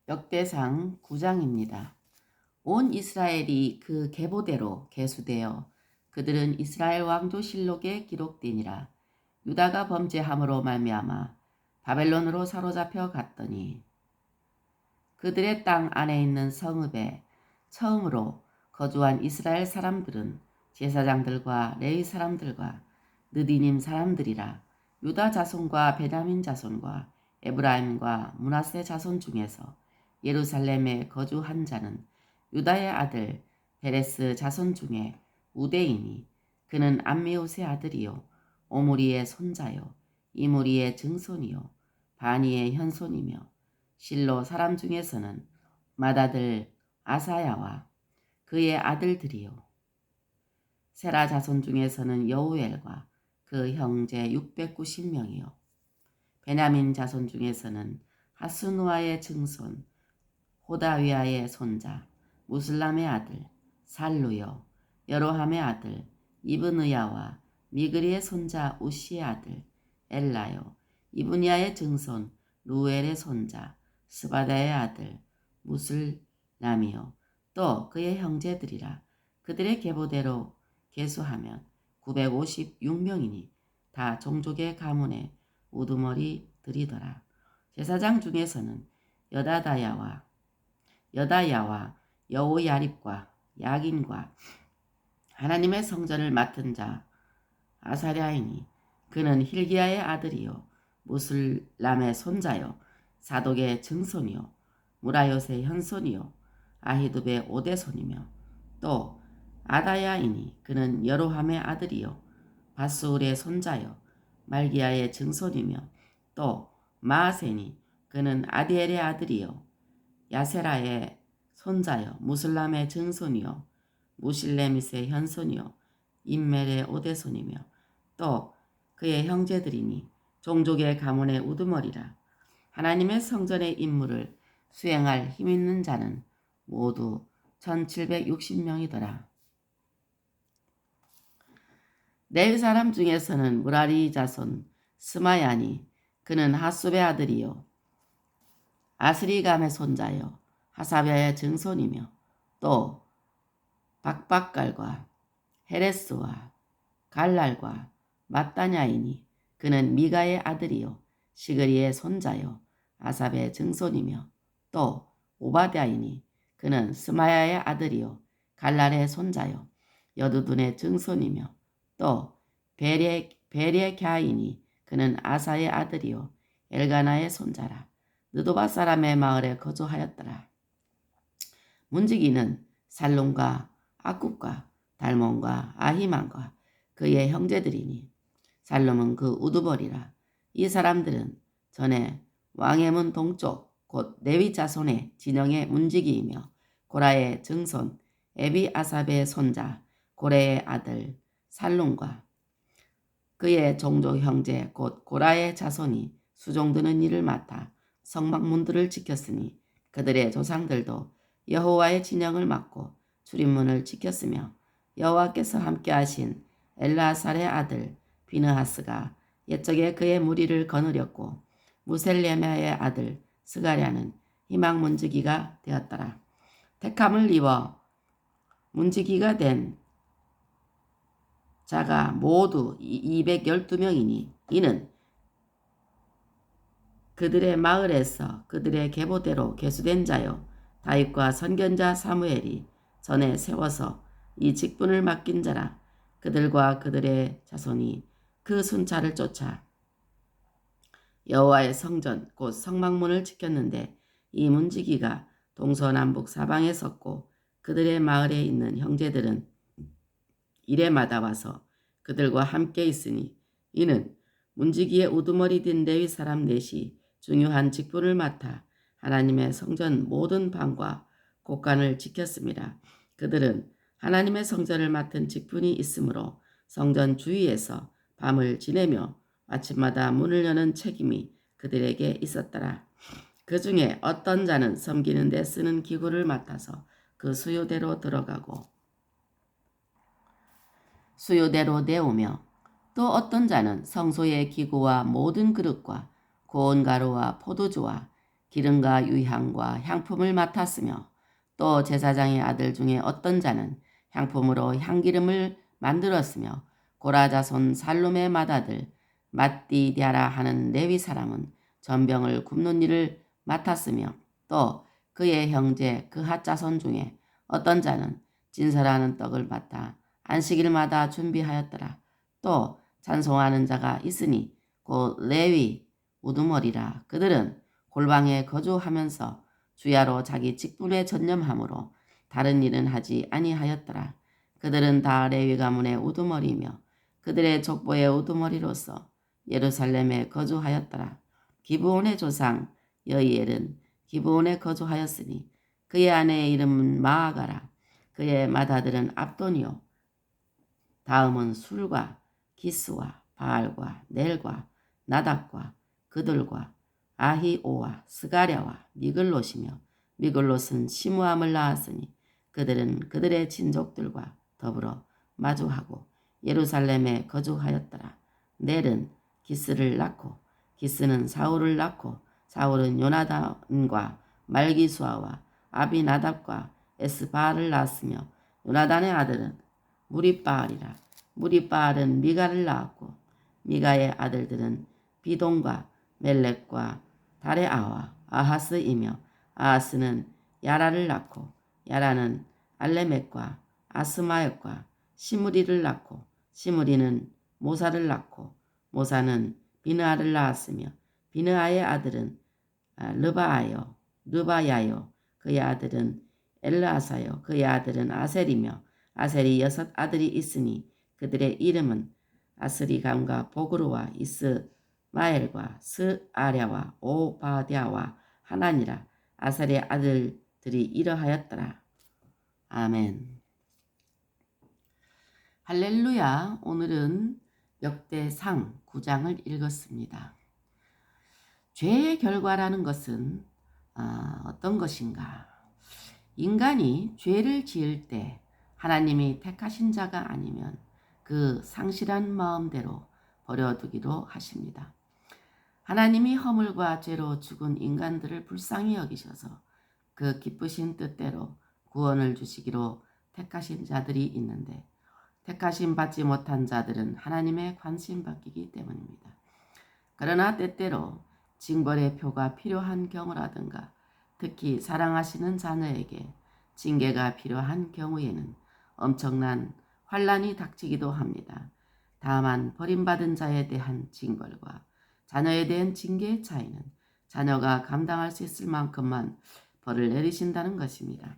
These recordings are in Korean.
역대상 9장입니다. 온 이스라엘이 그 계보대로 계수되어 그들은 이스라엘 왕조실록에 기록되니라. 유다가 범죄함으로 말미암아 바벨론으로 사로잡혀 갔더니 그들의 땅 안에 있는 성읍에 처음으로 거주한 이스라엘 사람들은 제사장들과 레위 사람들과 느디님 사람들이라. 유다 자손과 베냐민 자손과 에브라임과 므낫세 자손 중에서 예루살렘에 거주한 자는 유다의 아들 베레스 자손 중에 우대이니 그는 암미우스의 아들이요 오므리의 손자요 이므리의 증손이요 바니의 현손이며 실로 사람 중에서는 맏아들 아사야와 그의 아들들이요 세라 자손 중에서는 여우엘과 그 형제 690명이요 베냐민 자손 중에서는 하스누아의 증손 호다위아의 손자 무슬람의 아들 살루요 여로함의 아들 이브느야와 미그리의 손자 우시의 아들 엘라요 이브니아의 증손 루엘의 손자 스바다의 아들 무슬람이요 또 그의 형제들이라. 그들의 계보대로 계수하면 956명이니 다 종족의 가문의 우두머리들이더라. 제사장 중에서는 여다야와 여호야립과 야긴과 하나님의 성전을 맡은 자 아사랴이니 그는 힐기야의 아들이요 무슬람의 손자요 사독의 증손이요 무라요의 현손이요 아히두베의 오대손이며 또 아다야이니 그는 여로함의 아들이요 바스울의 손자요 말기야의 증손이며 또 마아세니 그는 아디엘의 아들이요 야세라의 손자요 무슬람의 증손이요 무실레미스의 현손이요 임멜의 오대손이며 또 그의 형제들이니 종족의 가문의 우두머리라. 하나님의 성전의 임무를 수행할 힘있는 자는 모두 1760명이더라. 레위 사람 중에서는 무라리 자손 스마야니 그는 하숲의 아들이요 아스리감의 손자요 하사랴의 증손이며 또 박박갈과 헤레스와 갈랄과 마따냐이니 그는 미가의 아들이요 시그리의 손자요 아삽의 증손이며 또 오바댜이니 그는 스마야의 아들이요 갈랄의 손자요 여두둔의 증손이며 또 베레갸이니 그는 아사의 아들이요 엘가나의 손자라. 느도바 사람의 마을에 거주하였더라. 문지기는 살론과 아굽과 달몬과 아히만과 그의 형제들이니 살롬은 그 우두벌이라. 이 사람들은 전에 왕의 문 동쪽 곧 레위 자손의 진영의 문지기이며 고라의 증손 에비아삽의 손자 고레의 아들 살론과 그의 종족 형제 곧 고라의 자손이 수종드는 일을 맡아 성막문들을 지켰으니 그들의 조상들도 여호와의 진영을 맡고 출입문을 지켰으며 여호와께서 함께하신 엘라살의 아들 비느하스가 옛적에 그의 무리를 거느렸고 무셀레메의 아들 스가랴는 희망 문지기가 되었더라. 택함을 입어 문지기가 된 자가 모두 212명이니 이는 그들의 마을에서 그들의 계보대로 계수된 자요 다윗과 선견자 사무엘이 전에 세워서 이 직분을 맡긴 자라. 그들과 그들의 자손이 그 순찰을 쫓아 여호와의 성전 곧 성막문을 지켰는데 이 문지기가 동서남북 사방에 섰고 그들의 마을에 있는 형제들은 이레마다 와서 그들과 함께 있으니 이는 문지기의 우두머리 된 레위 사람 넷이 중요한 직분을 맡아 하나님의 성전 모든 방과 곳간을 지켰습니다. 그들은 하나님의 성전을 맡은 직분이 있으므로 성전 주위에서 밤을 지내며 아침마다 문을 여는 책임이 그들에게 있었더라. 그 중에 어떤 자는 섬기는 데 쓰는 기구를 맡아서 그 수요대로 들어가고 수요대로 내오며 또 어떤 자는 성소의 기구와 모든 그릇과 고운 가루와 포도주와 기름과 유향과 향품을 맡았으며 또 제사장의 아들 중에 어떤 자는 향품으로 향기름을 만들었으며 고라 자손 살룸의 맏아들 mat디디아라 하는 레위 사람은 전병을 굽는 일을 맡았으며 또 그의 형제 그핫 자손 중에 어떤 자는 진설하는 떡을 맡아 안식일마다 준비하였더라. 또 찬송하는 자가 있으니 곧 레위 우두머리라. 그들은 골방에 거주하면서 주야로 자기 직분에 전념하므로 다른 일은 하지 아니하였더라. 그들은 다 레위 가문의 우두머리며 그들의 족보의 우두머리로서 예루살렘에 거주하였더라. 기브온의 조상 여이엘은 기브온에 거주하였으니 그의 아내의 이름은 마아가라. 그의 맏아들은 압돈이요 다음은 술과 기스와 바알과 넬과 나답과 그들과 아히오와 스가랴와 미글롯이며 미글롯은 시므함을 낳았으니 그들은 그들의 친족들과 더불어 마주하고 예루살렘에 거주하였더라. 넬은 기스를 낳고 기스는 사울을 낳고 사울은 요나단과 말기수아와 아비나답과 에스바알을 낳았으며 요나단의 아들은 무리바알이라. 무리바알은 미가를 낳았고 미가의 아들들은 비동과 멜렉과 다레아와 아하스이며 아하스는 야라를 낳고 야라는 알레멕과 아스마역과 시므리를 낳고 시므리는 모사를 낳고 모사는 비느아를 낳았으며 비느아의 아들은 르바야요 그의 아들은 엘르아사요 그의 아들은 아셀이며 아셀이 6 아들이 있으니 그들의 이름은 아스리감과 보그루와 이스마엘과 스아랴와 오바댜와 하나니라. 아셀의 아들들이 이러하였더라. 아멘. 할렐루야. 오늘은 역대상 9장을 읽었습니다. 죄의 결과라는 것은 어떤 것인가? 인간이 죄를 지을 때 하나님이 택하신 자가 아니면 그 상실한 마음대로 버려두기로 하십니다. 하나님이 허물과 죄로 죽은 인간들을 불쌍히 여기셔서 그 기쁘신 뜻대로 구원을 주시기로 택하신 자들이 있는데 택하심 받지 못한 자들은 하나님의 관심 받기기 때문입니다. 그러나 때때로 징벌의 표가 필요한 경우라든가 특히 사랑하시는 자녀에게 징계가 필요한 경우에는 엄청난 환란이 닥치기도 합니다. 다만 버림받은 자에 대한 징벌과 자녀에 대한 징계의 차이는 자녀가 감당할 수 있을 만큼만 벌을 내리신다는 것입니다.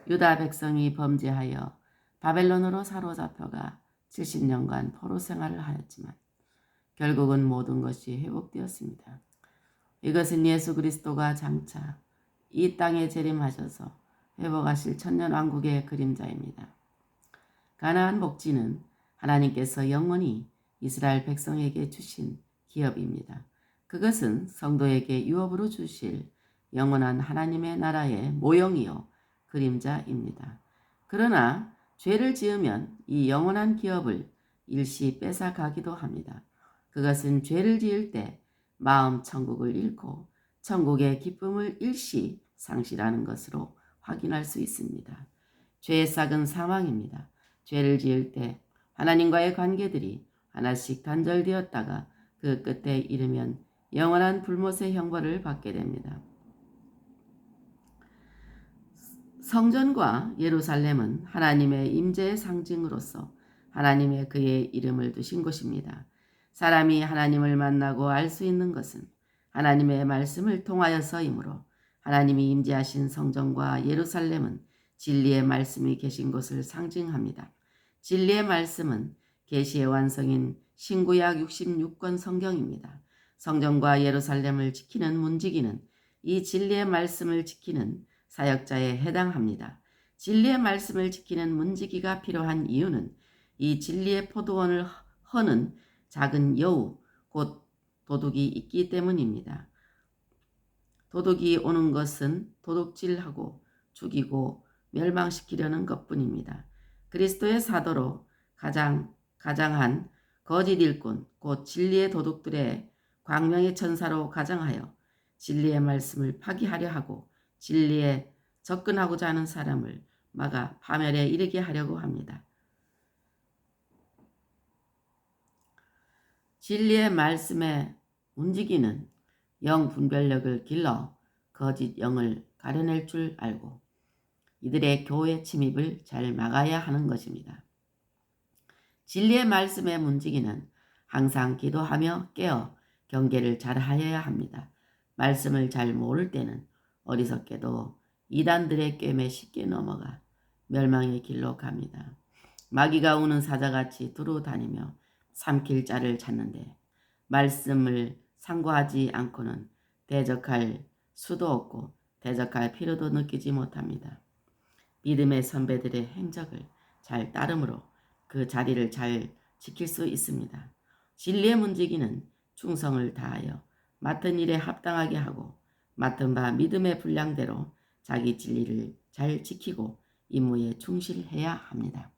유다 백성이 범죄하여 바벨론으로 사로잡혀가 70년간 포로 생활을 하였지만 결국은 모든 것이 회복되었습니다. 이것은 예수 그리스도가 장차 이 땅에 재림하셔서 회복하실 천년왕국의 그림자입니다. 가나안 복지는 하나님께서 영원히 이스라엘 백성에게 주신 기업입니다. 그것은 성도에게 유업으로 주실 영원한 하나님의 나라의 모형이요 그림자입니다. 그러나 죄를 지으면 이 영원한 기업을 일시 뺏어가기도 합니다. 그것은 죄를 지을 때 마음 천국을 잃고 천국의 기쁨을 일시 상실하는 것으로 확인할 수 있습니다. 죄의 싹은 사망입니다. 죄를 지을 때 하나님과의 관계들이 하나씩 단절되었다가 그 끝에 이르면 영원한 불못의 형벌을 받게 됩니다. 성전과 예루살렘은 하나님의 임재의 상징으로서 하나님의 그의 이름을 두신 곳입니다. 사람이 하나님을 만나고 알 수 있는 것은 하나님의 말씀을 통하여서이므로 하나님이 임재하신 성전과 예루살렘은 진리의 말씀이 계신 곳을 상징합니다. 진리의 말씀은 계시의 완성인 신구약 66권 성경입니다. 성전과 예루살렘을 지키는 문지기는 이 진리의 말씀을 지키는 사역자에 해당합니다. 진리의 말씀을 지키는 문지기가 필요한 이유는 이 진리의 포도원을 허는 작은 여우, 곧 도둑이 있기 때문입니다. 도둑이 오는 것은 도둑질하고 죽이고 멸망시키려는 것뿐입니다. 그리스도의 사도로 가장한 거짓 일꾼, 곧 진리의 도둑들의 광명의 천사로 가장하여 진리의 말씀을 파기하려 하고 진리에 접근하고자 하는 사람을 막아 파멸에 이르게 하려고 합니다. 진리의 말씀에 움직이는 영 분별력을 길러 거짓 영을 가려낼 줄 알고 이들의 교회 침입을 잘 막아야 하는 것입니다. 진리의 말씀에 움직이는 항상 기도하며 깨어 경계를 잘 하여야 합니다. 말씀을 잘 모를 때는 어리석게도 이단들의 꿰매 쉽게 넘어가 멸망의 길로 갑니다. 마귀가 우는 사자같이 두루 다니며 삼킬 자를 찾는데 말씀을 상고하지 않고는 대적할 수도 없고 대적할 필요도 느끼지 못합니다. 믿음의 선배들의 행적을 잘 따름으로 그 자리를 잘 지킬 수 있습니다. 진리의 문지기는 충성을 다하여 맡은 일에 합당하게 하고 맡은 바 믿음의 분량대로 자기 진리를 잘 지키고 임무에 충실해야 합니다.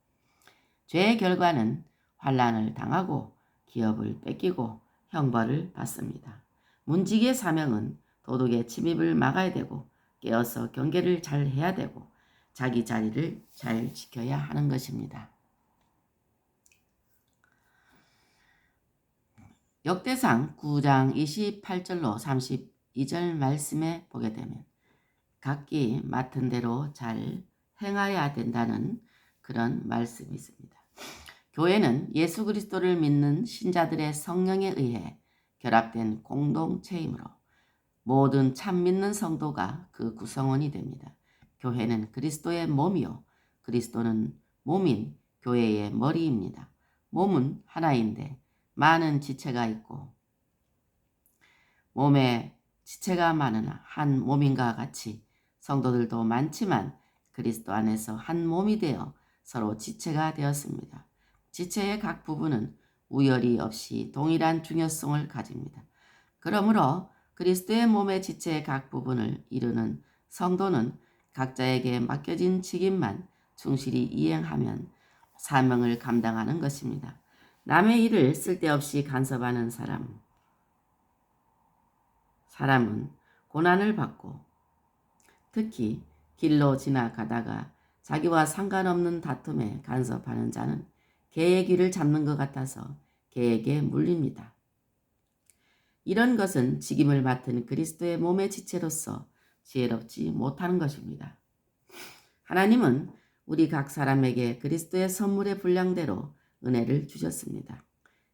죄의 결과는 환난을 당하고 기업을 뺏기고 형벌을 받습니다. 문지기의 사명은 도둑의 침입을 막아야 되고 깨어서 경계를 잘 해야 되고 자기 자리를 잘 지켜야 하는 것입니다. 역대상 9장 28절로 32절 말씀에 보게 되면 각기 맡은 대로 잘 행하여야 된다는 그런 말씀이 있습니다. 교회는 예수 그리스도를 믿는 신자들의 성령에 의해 결합된 공동체이므로 모든 참 믿는 성도가 그 구성원이 됩니다. 교회는 그리스도의 몸이요 그리스도는 몸인 교회의 머리입니다. 몸은 하나인데 많은 지체가 있고 몸에 지체가 많으나 한 몸인가 같이 성도들도 많지만 그리스도 안에서 한 몸이 되어 서로 지체가 되었습니다. 지체의 각 부분은 우열이 없이 동일한 중요성을 가집니다. 그러므로 그리스도의 몸의 지체의 각 부분을 이루는 성도는 각자에게 맡겨진 직임만 충실히 이행하면 사명을 감당하는 것입니다. 남의 일을 쓸데없이 간섭하는 사람은 고난을 받고 특히 길로 지나가다가 자기와 상관없는 다툼에 간섭하는 자는 개의 귀를 잡는 것 같아서 개에게 물립니다. 이런 것은 직임을 맡은 그리스도의 몸의 지체로서 지혜롭지 못하는 것입니다. 하나님은 우리 각 사람에게 그리스도의 선물의 분량대로 은혜를 주셨습니다.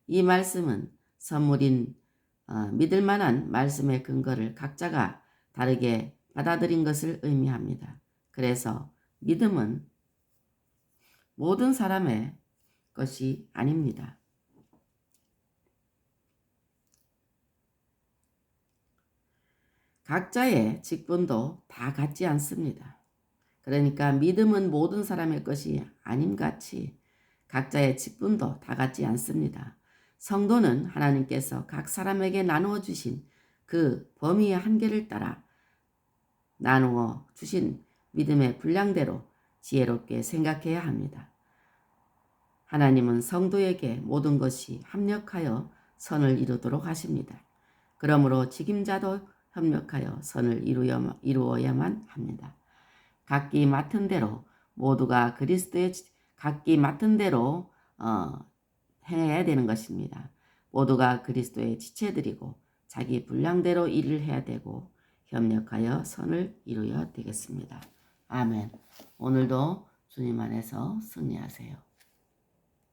이 말씀은 선물인 믿을 만한 말씀의 근거를 각자가 다르게 받아들인 것을 의미합니다. 그래서 믿음은 모든 사람의 것이 아닙니다. 각자의 직분도 다 같지 않습니다. 그러니까 믿음은 모든 사람의 것이 아님같이 각자의 직분도 다 같지 않습니다. 성도는 하나님께서 각 사람에게 나누어 주신 그 범위의 한계를 따라 나누어 주신 믿음의 분량대로 지혜롭게 생각해야 합니다. 하나님은 성도에게 모든 것이 합력하여 선을 이루도록 하십니다. 그러므로 직임자도 협력하여 선을 이루어야만 합니다. 각기 맡은 대로 모두가 그리스도의 각기 맡은 대로 행해야 되는 것입니다. 모두가 그리스도의 지체들이고 자기 분량대로 일을 해야 되고 협력하여 선을 이루어야 되겠습니다. 아멘. 오늘도 주님 안에서 승리하세요.